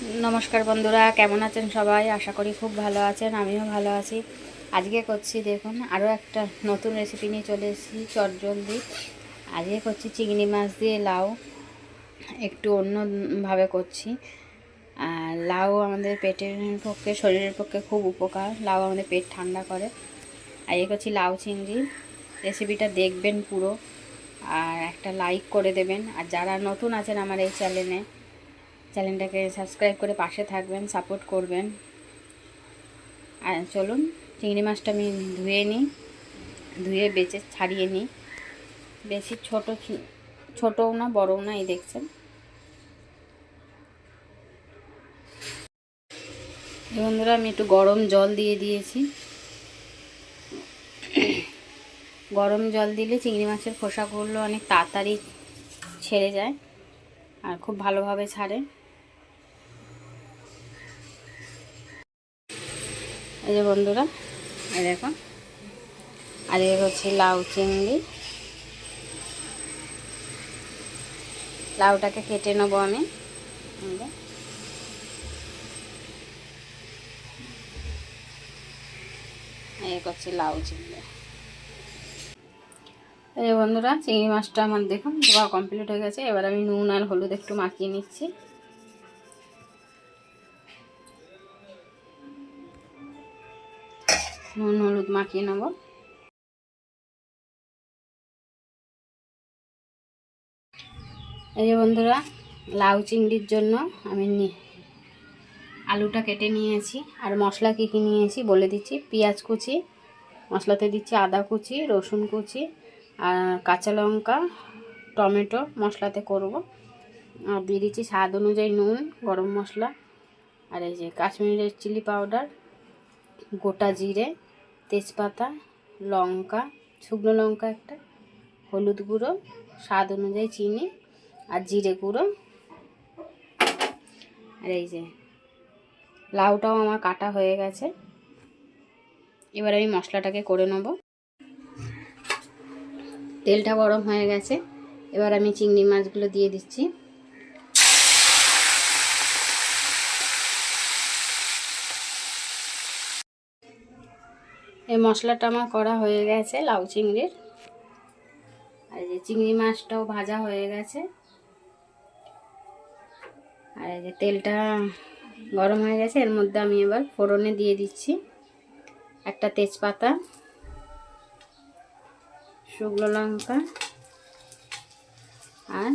नमस्कार बंधुरा केमन आছেন সবাই आशा करी खूब ভালো আছেন আমিও ভালো আছি। আজকে করছি দেখুন আরও একটা নতুন রেসিপি নিয়ে চলে এসেছি চটজলদি। আজকে করছি চিংড়ি মাছ দিয়ে লাউ, একটু অন্যভাবে করছি। আর লাউ আমাদের পেটের পক্ষে শরীরের পক্ষে খুব উপকার, লাউ আমাদের পেট ঠান্ডা করে। আজকে করছি লাউ চিংড়ি। রেসিপিটা দেখবেন পুরো, আর একটা লাইক করে দেবেন। আর যারা নতুন আছেন আমার এই চ্যানেলটাকে সাবস্ক্রাইব করে পাশে থাকবেন, সাপোর্ট করবেন। আর চলুন চিংড়ি মাছটা আমি ধুয়ে বেছে ছাড়িয়ে নিই। বেশি ছোটও না বড়ও না, এই দেখছেন। বন্ধুরা আমি একটু গরম জল দিয়ে দিয়েছি। গরম জল দিলে চিংড়ি মাছের খোসাগুলো অনেক তাড়াতাড়ি ছেড়ে যায় আর খুব ভালোভাবে ছাড়ে। এই যে বন্ধুরা, এই দেখুন, আর এ হচ্ছে লাউ চিংড়ি। লাউটাকে কেটে নেবো আমি। এই করছি লাউ চিংড়ি। এই বন্ধুরা চিংড়ি মাছটা আমার দেখুন ধোয়া কমপ্লিট হয়ে গেছে। এবার আমি নুন আর হলুদ একটু মাখিয়ে নিচ্ছি। নুন হলুদ মাখিয়ে নেব। এই যে বন্ধুরা লাউ চিংড়ির জন্য আমি আলুটা কেটে নিয়েছি। আর মশলা কী কী নিয়েছি বলে দিচ্ছি। পেঁয়াজ কুচি, মশলাতে দিচ্ছি আদা কুচি, রসুন কুচি আর কাঁচা লঙ্কা, টমেটো মশলাতে করব। আর দিয়ে দিচ্ছি স্বাদ অনুযায়ী নুন, গরম মশলা, আর এই যে কাশ্মীরের চিলি পাউডার, গোটা জিরে, তেজপাতা, লঙ্কা, শুকনো লঙ্কা একটা, হলুদ গুঁড়ো, স্বাদ অনুযায়ী চিনি আর জিরে গুঁড়ো। আর এই যে লাউটাও আমার কাটা হয়ে গেছে। এবার আমি মশলাটাকে করে নেব। তেলটা গরম হয়ে গেছে, এবার আমি চিংড়ি মাছগুলো দিয়ে দিচ্ছি। এই মশলাটা আমার করা হয়ে গেছে লাউ চিংড়ির। আর এই যে চিংড়ি মাছটাও ভাজা হয়ে গেছে। আর এই যে তেলটা গরম হয়ে গেছে, এর মধ্যে আমি এবার ফোড়নে দিয়ে দিচ্ছি একটা তেজপাতা, শুকনো লঙ্কা আর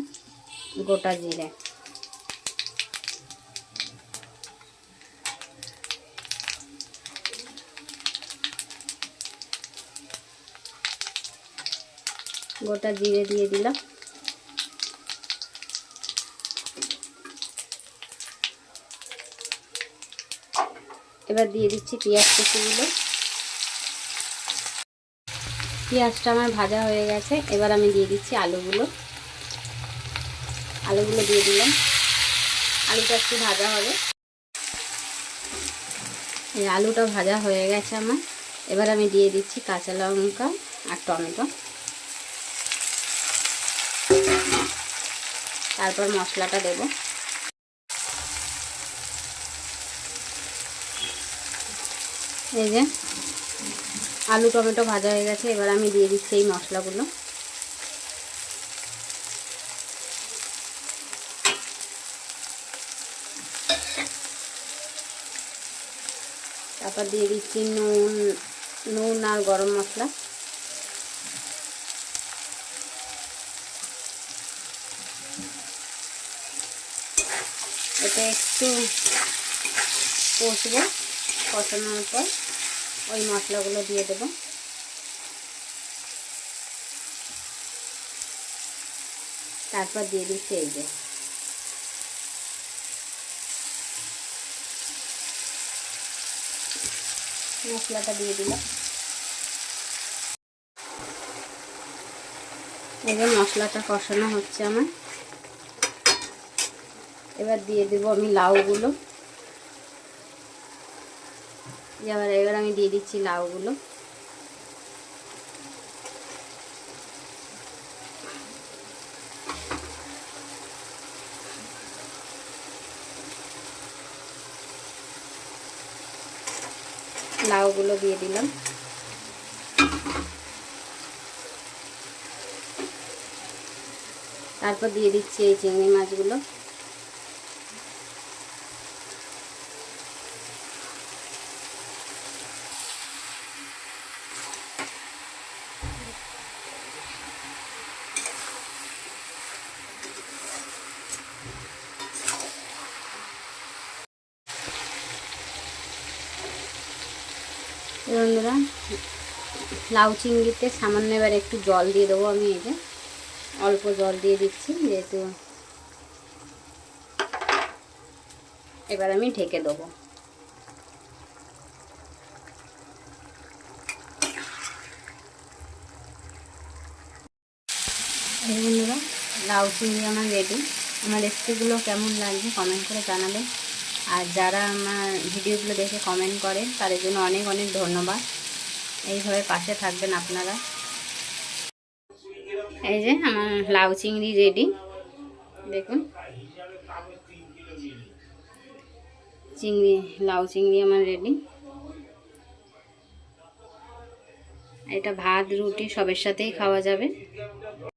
গোটা জিরে। গোটা জিরে দিয়ে দিলাম। এবার দিয়ে দিচ্ছি পেঁয়াজ কুচিগুলো। পেঁয়াজটা আমার ভাজা হয়ে গেছে, এবার আমি দিয়ে দিচ্ছি আলুগুলো দিয়ে দিলাম। আলুটা একটু ভাজা হবে। এই আলুটা ভাজা হয়ে গেছে আমার। এবার আমি দিয়ে দিচ্ছি কাঁচা লঙ্কা আর টমেটো, তারপর মশলাটা দেব। এই যে আলু টমেটো ভাজা হয়ে গেছে, এবার আমি দিয়ে দিচ্ছি এই মশলাগুলো। তারপর দিয়ে দিচ্ছি নুন আর গরম মশলা। এটা একটু কষবো, কষানোর পর ওই মশলাগুলো দিয়ে দেব। তারপর দিয়ে দিচ্ছি এই যে মশলাটা দিয়ে দিলাম। এই যে মশলাটা কষানো হচ্ছে আমার। এবার দিয়ে দেবো আমি লাউগুলো। এবার আমি দিয়ে দিচ্ছি লাউগুলো। লাউগুলো দিয়ে দিলাম। তারপর দিয়ে দিচ্ছি এই চিংড়ি মাছগুলো। বন্ধুরা, লাউ চিংড়িতে সামান্য এবার একটু জল দিয়ে দেবো আমি। এই যে অল্প জল দিয়ে দিচ্ছি, যেহেতু এবার আমি ঢেকে দেবো। বন্ধুরা, লাউ চিংড়ি আমার রেডি। আমার রেসিপিগুলো কেমন লাগছে কমেন্ট করে জানাবেন। আর যারা আমার ভিডিওগুলো দেখে কমেন্ট করেন তাদের জন্য অনেক অনেক ধন্যবাদ। এইভাবে পাশে থাকবেন আপনারা। এই যে আমার লাউ চিংড়ি রেডি, দেখুন। লাউ চিংড়ি আমার রেডি। এটা ভাত রুটি সবের সাথেই খাওয়া যাবে।